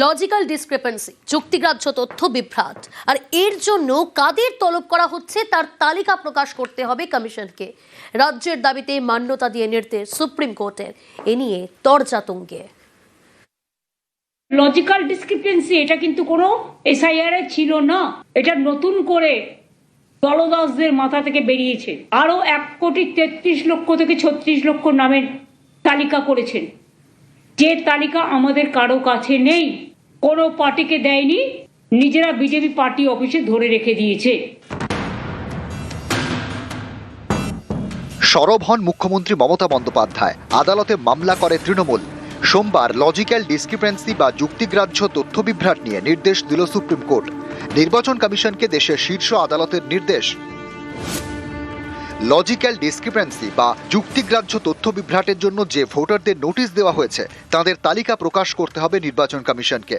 Logical discrepancy, যুক্তিগ্রাহ্য তথ্য বিভ্রাট, আর এর জন্য কাদের তলব করা হচ্ছে তার তালিকা প্রকাশ করতে হবে কমিশনকে। রাজ্যের দাবিতে মান্যতা দিয়ে নির্দেশ সুপ্রিম কোর্টের, এ নিয়ে তরজা তুঙ্গে। লজিক্যাল ডিসক্রিপেন্সি এটা কিন্তু কোনো এসআইআর এ ছিল না, এটা নতুন করে দলদাসদের মাথা থেকে বেরিয়েছে। আরো 1,33 লক্ষ থেকে 36 লক্ষ নামের তালিকা করেছেন, যে তালিকা আমাদের কারো কাছে নেই, কোনো পার্টিকে দেয়নি, নিজেরা বিজেপি পার্টি অফিসে ধরে রেখে দিয়েছে। সরব হন মুখ্যমন্ত্রী মমতা বন্দ্যোপাধ্যায়, আদালতে মামলা করে তৃণমূল। সোমবার লজিক্যাল ডিসক্রিপেন্সি বা যুক্তিগ্রাহ্য তথ্য বিভ্রাট নিয়ে নির্দেশ দিল সুপ্রিম কোর্ট। নির্বাচন কমিশনকে দেশের শীর্ষ আদালতের নির্দেশ। লজিক্যাল ডিসক্রিপেন্সি বা যুক্তিগ্রাহ্য তথ্য বিভ্রাটের জন্য যে ভোটারদের নোটিশ দেওয়া হয়েছে তাদের তালিকা প্রকাশ করতে হবে নির্বাচন কমিশনকে।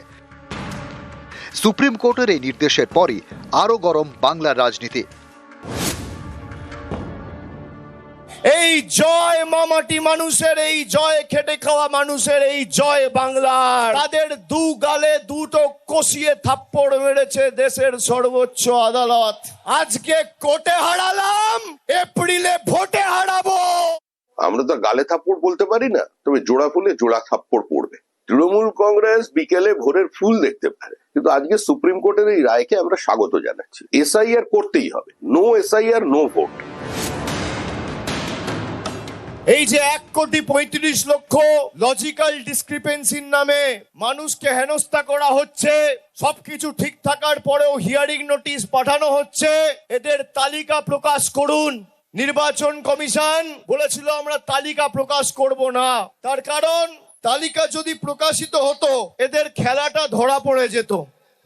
সুপ্রিম কোর্টের এই নির্দেশের পরই আরও গরম বাংলার রাজনীতি। এই জয় মামাটি মানুষের, এই জয় খেটে খাওয়া মানুষের, এই জয় বাংলার। তাদের দু গালে দুটো কষিয়ে থাপ্পড় মেরেছে দেশের সর্বোচ্চ আদালত। আজকে কোর্টে হারালাম, এপ্রিলে ভোটে হারাবো। আমরা তো গালে থাপ্পড় বলতে পারি না, তবে জোড়া ফুলে জোড়া থাপ্পড় পড়বে। তৃণমূল কংগ্রেস বিকেলে ভোরের ফুল দেখতে পারে, কিন্তু আজকে সুপ্রিম কোর্টের এই রায়কে আমরা স্বাগত জানাচ্ছি। এসআইআর করতেই হবে, নো এসআইআর নো ভোট। এই যে 1,35,00,000 লজিক্যাল ডিসক্রিপেন্সির নামে মানুষকে হেনস্থা করা হচ্ছে, সবকিছু ঠিক থাকার পরেও হিয়ারিং নোটিশ পাঠানো হচ্ছে, এদের তালিকা প্রকাশ করুন। নির্বাচন কমিশন বলেছিল আমরা তালিকা প্রকাশ করব না, তার কারণ তালিকা যদি প্রকাশিত হতো এদের খেলাটা ধরা পড়ে যেত।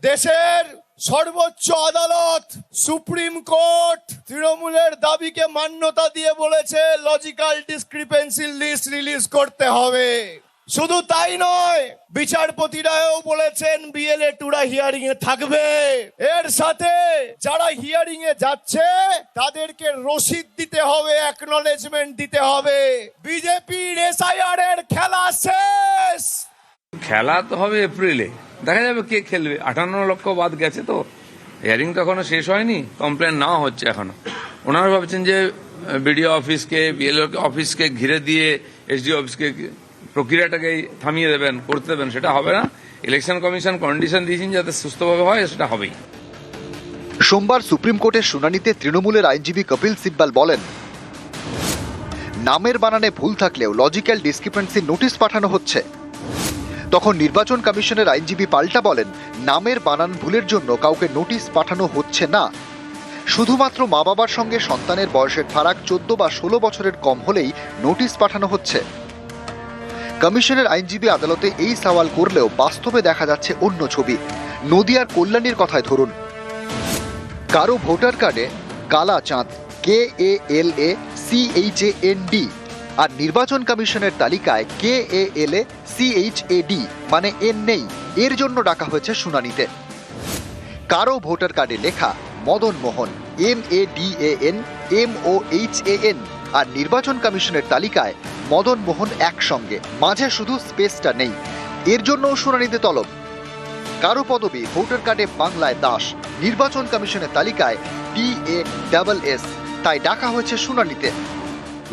দেশের সর্বোচ্চ আদালত সুপ্রিম কোর্ট তৃণমূলের দাবিকে মান্যতা দিয়ে বলেছে লজিক্যাল ডিসক্রিপেন্সি লিস্ট রিলিজ করতে হবে। শুধু তাই নয়, বিচারপতিরাও বলেছেন বিএলএ টুরা হিয়ারিং এ থাকবে। এর সাথে যারা হিয়ারিং এ যাচ্ছে তাদেরকে রসিদ দিতে হবে, অ্যাকনলেজমেন্ট দিতে হবে। বিজেপির এসআইআর এর খেলা শেষ। খেলা তো হবে এপ্রিলে, দেখা যাবে কে খেলবে। 58 লক্ষ বাদ গেছে, তো হিয়ারিং তো এখনো শেষ হয়নি, কমপ্লেন নেওয়া হচ্ছে এখনো। ওনারা ভাবছেন যে বিডিও অফিসকে, বিএলও অফিসকে ঘিরে দিয়ে এসডিও অফিসকে প্রক্রিয়াটাকে থামিয়ে দেবেন, করতে দেবেন, সেটা হবে না। ইলেকশন কমিশন কন্ডিশন দিয়েছেন যাতে সুস্থভাবে হয়, সেটা হবেই। সোমবার সুপ্রিম কোর্টের শুনানিতে তৃণমূলের আইনজীবী কপিল সিব্বাল বলেন, নামের বানানে ভুল থাকলেও লজিক্যাল ডিসক্রিপেন্সি নোটিশ পাঠানো হচ্ছে। তখন নির্বাচন কমিশনের আইনজীবী পাল্টা বলেন, নামের বানান ভুলের জন্য কাউকে নোটিশ পাঠানো হচ্ছে না। শুধুমাত্র মা বাবার সঙ্গে সন্তানের বয়সের ফারাক 14 বা 16 বছরের কম হলেই নোটিশ পাঠানো হচ্ছে। কমিশনের আইনজীবী আদালতে এই সওয়াল করলেও বাস্তবে দেখা যাচ্ছে অন্য ছবি। নদিয়ার কল্যাণীর কথায় ধরুন, কারো ভোটার কার্ডে কালা চাঁদ KALACHAND, আর নির্বাচন কমিশনের তালিকায় KALACHAD মানে এন নেই। এর জন্য ডাকা হয়েছে শুনানিতে। কারো ভোটার কার্ডে লেখা মদন মোহন MADAN MOHAN, আর নির্বাচন কমিশনের তালিকায় মদন মোহন একসঙ্গে, মাঝে শুধু স্পেসটা নেই। এর জন্য শুনানিতে তলব। কারো পদবি ভোটার কার্ডে বাংলায় দাস, নির্বাচন কমিশনের তালিকায় DASS, তাই ডাকা হয়েছে শুনানিতে।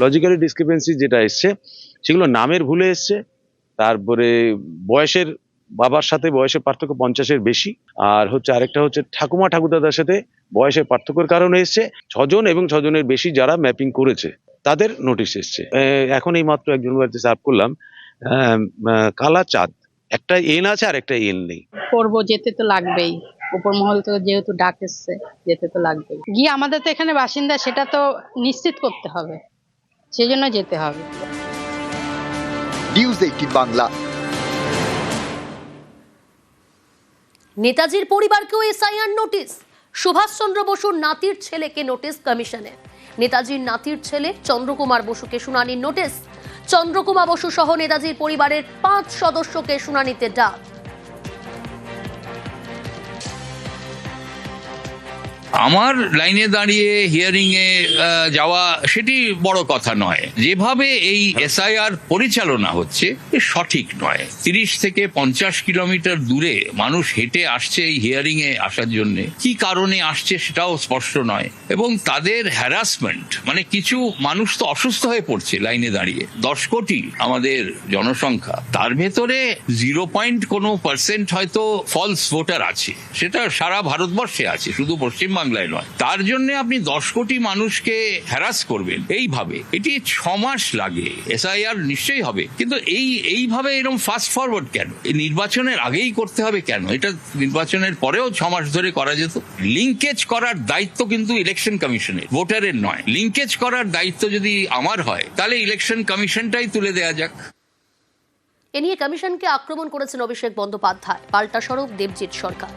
লজিক্যালি ডিসক্রিপেন্সি যেটা এসছে সেগুলো নামের ভুলে এসছে, তারপরে বয়সের, বাবার সাথে বয়সের পার্থক্য 50-এর বেশি, আর আরেকটা হচ্ছে ঠাকুমা ঠাকুরদাদার সাথে বয়সের পার্থক্যের কারণে এসছে। 6 জন এবং 6 জনের বেশি যারা ম্যাপিং করেছে তাদের নোটিশ এসছে। এখন এই মাত্র একজন বাড়িতে সার্ভ করলাম, কালা চাঁদ, একটা এন আছে আর একটা এন নেই। করবো, যেতে তো লাগবেই, উপর মহল থেকে যেহেতু ডাক এসছে যেতে তো লাগবেই। গিয়ে আমাদের তো এখানে বাসিন্দা, সেটা তো নিশ্চিত করতে হবে, সেজন্য যেতে হবে। নিউজ 18 বাংলা। নেতাজির পরিবারকেও এসআইআর নোটিশ। সুভাষচন্দ্র বসুর নাতির ছেলেকে নোটিশ কমিশনে। নেতাজির নাতির ছেলে চন্দ্রকুমার বসুকে শুনানির নোটিশ। চন্দ্রকুমার বসু সহ নেতাজির পরিবারের 5 সদস্যকে শুনানিতে ডাক। আমার লাইনে দাঁড়িয়ে হিয়ারিং এ যাওয়া সেটি বড় কথা নয়। যেভাবে এই এসআইআর পরিচালনা হচ্ছে সঠিক নয়। 30 থেকে 50 কিলোমিটার দূরে মানুষ হেঁটে আসছে এই হিয়ারিং এ আসার জন্য, কি কারণে আসছে সেটাও স্পষ্ট নয়। এবং তাদের হ্যারাসমেন্ট, মানে কিছু মানুষ তো অসুস্থ হয়ে পড়ছে লাইনে দাঁড়িয়ে। 10 কোটি আমাদের জনসংখ্যা, তার ভেতরে 0% হয়তো ফলস ভোটার আছে, সেটা সারা ভারতবর্ষে আছে, শুধু পশ্চিমবাংলায় নয়। তার জন্য আপনি 10 কোটি মানুষকে হ্যারাস করবেন এইভাবে, এটি 6 মাস লাগে। এসআইআর নিশ্চয়ই হবে, কিন্তু এইভাবে এরকম ফাস্ট ফরওয়ার্ড কেন? এই নির্বাচনের আগেই করতে হবে কেন? এটা নির্বাচনের পরেও 6 মাস ধরে করা যেত। লিঙ্কেজ করার দায়িত্ব কিন্তু ইলেকশন কমিশনের, ভোটারের নয়। লিঙ্কেজ করার দায়িত্ব যদি আমার হয়, তাহলে ইলেকশন কমিশনটাই তুলে দেয়া যাক। এ নিয়ে কমিশনকে আক্রমণ করেছেন অভিষেক বন্দ্যোপাধ্যায়, পাল্টা সরব দেবজিৎ সরকার।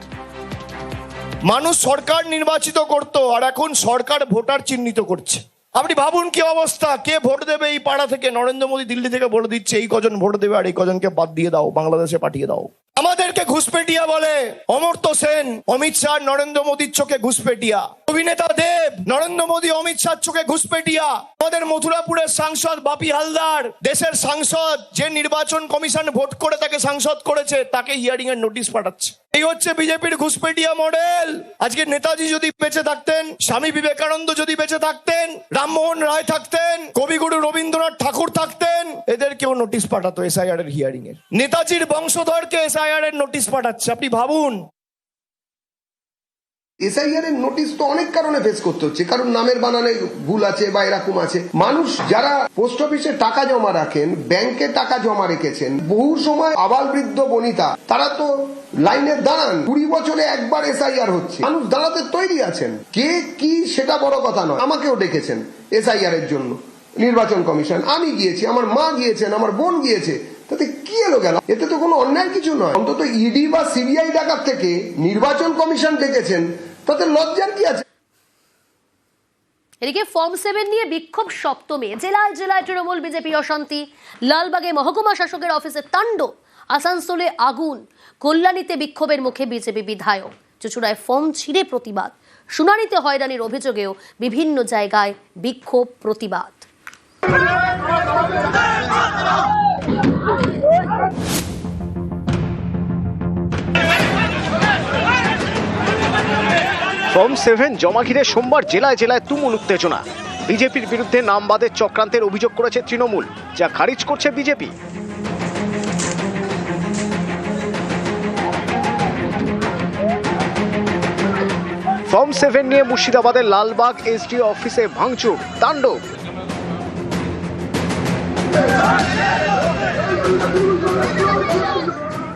মানুষ সরকার নির্বাচিত করত, আর এখন সরকার ভোটার চিহ্নিত করছে। আপনি ভাবুন কি অবস্থা, কে ভোট দেবে এই পাড়া থেকে? নরেন্দ্র মোদী দিল্লি থেকে বলে দিচ্ছে এই কজন ভোট দেবে আর এই কজনকে বাদ দিয়ে দাও, বাংলাদেশে পাঠিয়ে দাও। আমাদেরকে ঘুষপেটিয়া বলে অমর্ত্য সেন, অমিত শাহ নরেন্দ্র মোদীর চোখে ঘুষপেটিয়া। অভিনেতা দেব, নরেন্দ্র মোদী অমিত শাহর চোখে ঘুষপেটিয়া। আমাদের মথুরাপুরের সাংসদ বাপি হালদার, দেশের সাংসদ, যে নির্বাচন কমিশন ভোট করে তাকে সাংসদ করেছে, তাকে হিয়ারিং এর নোটিশ পাঠাচ্ছে। এই হচ্ছে বিজেপির ঘুষপেটিয়া মডেল। আজকে নেতাজি যদি বেঁচে থাকতেন, স্বামী বিবেকানন্দ যদি বেঁচে থাকতেন, রামমোহন রায় থাকতেন, কবিগুরু রবীন্দ্রনাথ ঠাকুর থাকতেন, এদেরকেও নোটিশ পাঠাতো এসআইআর এর হিয়ারিং এর। নেতাজির বংশধরকে এসআইআর এর নোটিশ পাঠাচ্ছে, আপনি ভাবুন। এসআইআর এর নোটিশ তো অনেক কারণে ফেস করতে হচ্ছে, কারণ নামের বানানে ভুল আছে বা এরকম আছে। মানুষ যারা পোস্ট অফিসে টাকা জমা রাখেন, ব্যাংকে টাকা জমা রেখেছেন, বহু সময় আবাল বৃদ্ধ বনিতা, তারা তো লাইনে দাঁড়ান। 20 বছরে একবার এসআইআর হচ্ছে, মানুষ দাঁড়াতে তৈরি আছেন। কে কি সেটা বড় কথা নয়। আমাকেও ডেকেছেন এসআইআর এর জন্য নির্বাচন কমিশন, আমি গিয়েছি, আমার মা গিয়েছেন, আমার বোন গিয়েছে। তাতে কি এলো গেল? এতে তো কোনো অন্যায় কিছু নয়। অন্তত ইডি বা সিবিআই ডাকাত থেকে নির্বাচন কমিশন ডেকেছেন, তাতে লজ্জার কি আছে? এদিকে ফর্ম 7 নিয়ে বিক্ষোভ সপ্তমে, জেলায় জেলায় তৃণমূল বিজেপি অশান্তি। লালবাগে মহকুমা শাসকের অফিসে তাণ্ডব, আসানসোলে আগুন, কল্যাণীতে বিক্ষোভের মুখে বিজেপি বিধায়ক। চুঁচুড়ায় ফর্ম ছিঁড়ে প্রতিবাদ, শুনানিতে হয়রানির অভিযোগেও বিভিন্ন জায়গায় বিক্ষোভ প্রতিবাদ। ফর্ম 7 জমা ঘিরে সোমবার জেলায় জেলায় তুমুল উত্তেজনা। বিজেপির বিরুদ্ধে নামবাদের চক্রান্তের অভিযোগ করেছে তৃণমূল, যা খারিজ করছে বিজেপি। ফর্ম 7 নিয়ে মুর্শিদাবাদের লালবাগ এসডিও অফিসে ভাঙচুর, তাণ্ডব।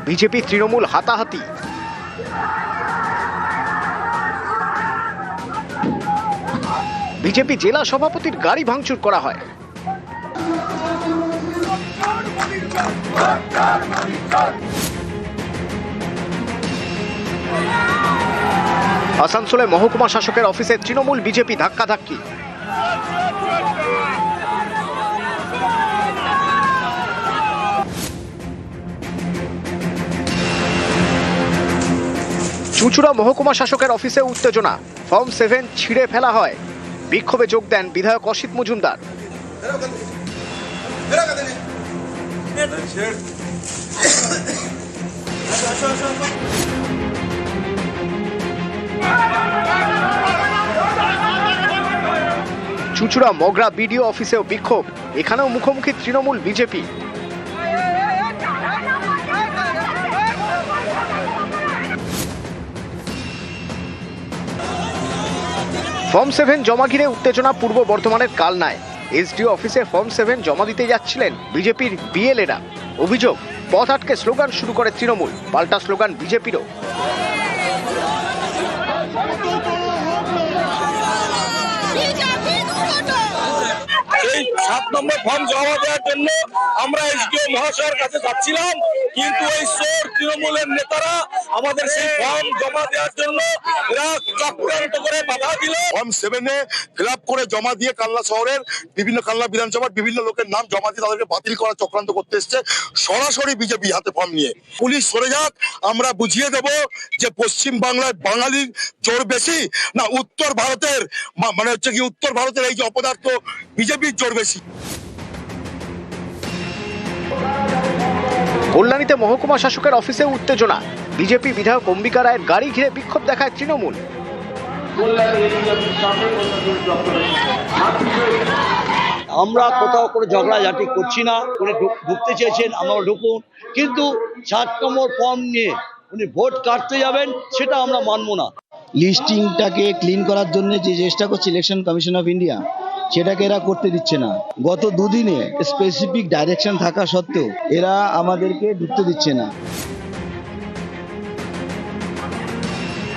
বিজেপি তৃণমূল হাতাহাতি। বিজেপি জেলা সভাপতির গাড়ি ভাঙচুর করা হয়। আসানসোলে মহকুমা শাসকের অফিসে তৃণমূল বিজেপি ধাক্কাধাক্কি। চুঁচুড়া মহকুমা শাসকের অফিসে উত্তেজনা, ফর্ম 7 ছিঁড়ে ফেলা হয়। বিক্ষোভে যোগ দেন বিধায়ক অসিত মজুমদার। চুঁচুড়া মগরা বিডিও অফিসেও বিক্ষোভ, এখানেও মুখোমুখি তৃণমূল বিজেপি। ফর্ম 7 জমা ঘিরে উত্তেজনা পূর্ব বর্ধমানের কালনায়। এসডিও অফিসে ফর্ম 7 জমা দিতে যাচ্ছিলেন বিজেপির বিএলএরা। অভিযোগ, পথ আটকে স্লোগান শুরু করে তৃণমূল, পাল্টা স্লোগান বিজেপিরও। এই 7 নম্বর ফর্ম জমা দেওয়ার জন্য আমরা এসডিও মহাশয়ের কাছে যাচ্ছিলাম, কিন্তু এই সোর তৃণমূলের নেতারা আমাদের সেই ফর্ম জমা দেওয়ার জন্য এরা চক্রান্ত করে বাধা দিল। ফর্ম 7-এ ফিল আপ করে জমা দিয়ে কালনা শহরের কালনা বিধানসভার বিভিন্ন লোকের নাম জমা দিয়ে তাদেরকে বাতিল করার চক্রান্ত করতে এসছে সরাসরি বিজেপি হাতে ফর্ম নিয়ে। পুলিশ সরে যাক, আমরা বুঝিয়ে দেব যে পশ্চিম বাংলায় বাঙালির জোর বেশি না উত্তর ভারতের উত্তর ভারতের এই যে অপদার্থ বিজেপির জোর বেশি। কল্যাণীতে মহকুমা শাসকের অফিসে উত্তেজনা, বিজেপি বিধায়ক অম্বিকা রায়ের গাড়ি ঘিরে বিক্ষোভ দেখায় তৃণমূল। আমরা কোথাও কোনো ঝগড়াঝাটি করছি না, উনি ঢুকতে চেয়েছেন আমরা ঢুকুন, কিন্তু 7 নম্বর ফর্ম নিয়ে উনি ভোট কাটতে যাবেন সেটা আমরা মানব না। লিস্টিংটাকে ক্লিন করার জন্য যে চেষ্টা করছে ইলেকশন কমিশন অফ ইন্ডিয়া, সেটাকে এরা করতে দিচ্ছে না। গত দুদিনে স্পেসিফিক ডাইরেকশন থাকা সত্ত্বেও এরা আমাদেরকে ঢুকতে দিচ্ছে না।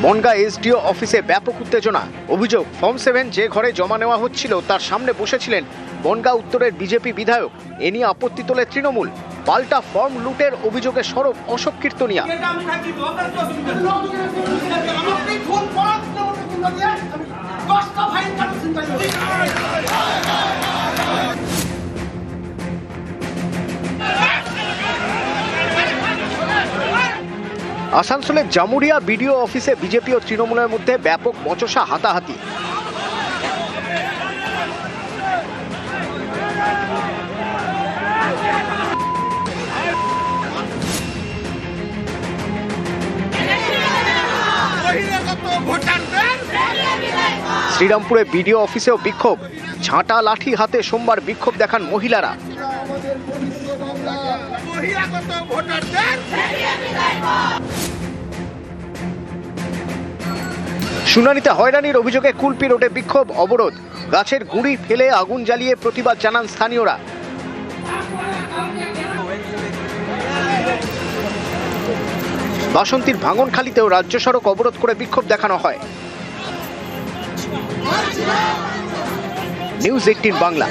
বনগাঁ এসডিও অফিসে ব্যাপক উত্তেজনা, অভিযোগ ফর্ম 7 যে ঘরে জমা নেওয়া হচ্ছিল তার সামনে বসেছিলেন বনগাঁ উত্তরের বিজেপি বিধায়ক। এ নিয়ে আপত্তি তোলে তৃণমূল। পাল্টা ফর্ম লুটের অভিযোগে সরব অশোক কীর্তনিয়া। আসানসোলের জামুরিয়া বিডিও অফিসে বিজেপি ও তৃণমূলের মধ্যে ব্যাপক বচসা, হাতাহাতি। শ্রীরামপুরে বিডিও অফিসেও বিক্ষোভ, ঝাঁটা লাঠি হাতে সোমবার বিক্ষোভ দেখান মহিলারা। শুনানিতে হয়রানির অভিযোগে কুলপি রোডে বিক্ষোভ, অবরোধ, গাছের গুঁড়ি ফেলে আগুন জ্বালিয়ে প্রতিবাদ জানান স্থানীয়রা। বাসন্তীর ভাঙনখালীতেও রাজ্য সড়ক অবরোধ করে বিক্ষোভ দেখানো হয়। নিউজ 18 বাংলা।